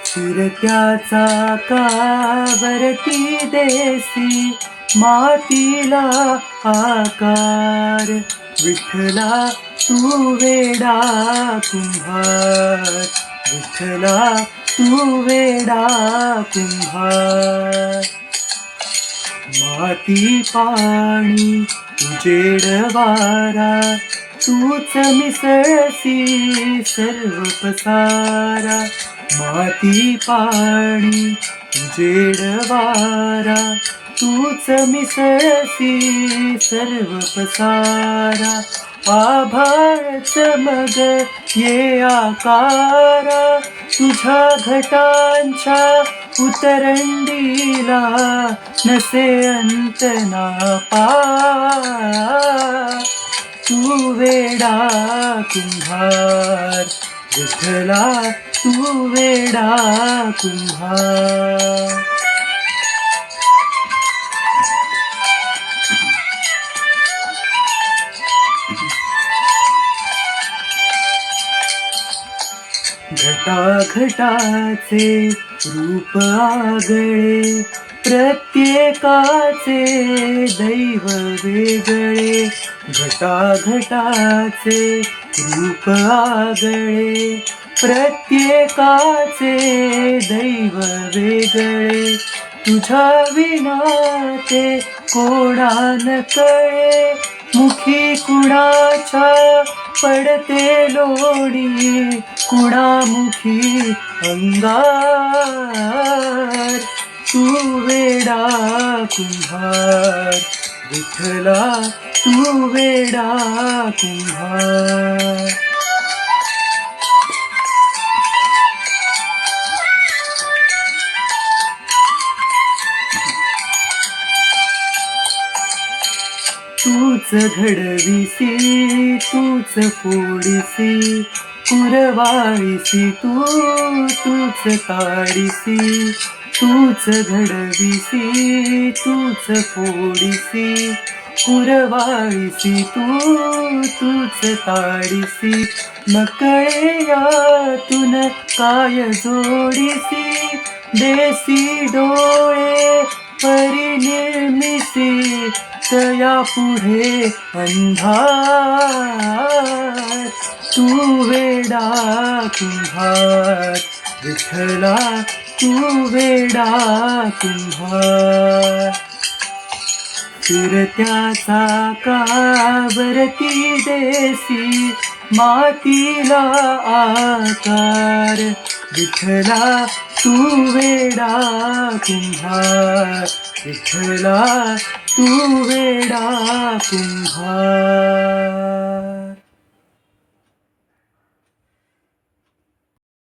फिरत्याचा कावरती देसी मातीला आकार. विठ्ठला तू वेडा कुंभार, विठ्ठला तू वेडा कुंभार. माती पाणी उजेड वारा तूच मिसळसी सर्व पसारा. माती पाणी उजेड वारा तूच मिसळसी सर्व पसारा. आभाळच मग ये आकारा तुझ्या घटांच्या उतरंडीला नसे अंत ना पार. तू वेडा कुंभार, विठ्ठला तू वेडा कुंभार. घटाघटाचे रूप आगळे प्रत्येकाचे दैव वेगळे. घटाघटाचे रूप आगळे प्रत्येकाचे दैव वेगळे. तुझ्या विना ते कोणा न कळे मुखी कुणाच्या पडते लोणी कुणामुखी अंगार. तू वेडा कुंभार, विठ्ठला तू वेडा कुंभार. तूच घडविसी तूच फोडिसी कुरवाळीसी तूच काढिसी. तूच घडविसी तूच फोडिसी कुरवाळीसी तूच ताडिसी. नकळे यातून काय जोडिसी देसी डोळे परिनिर्मिसी तया पुढे अंधार. तू वेडा कुंभार, विठ्ठला तू वेडा कुंभार. फिरत्याचा कावरती देसी मातीला आकार. विठ्ठला तू वेडा कुंभार, विठ्ठला तू वेडा कुंभार.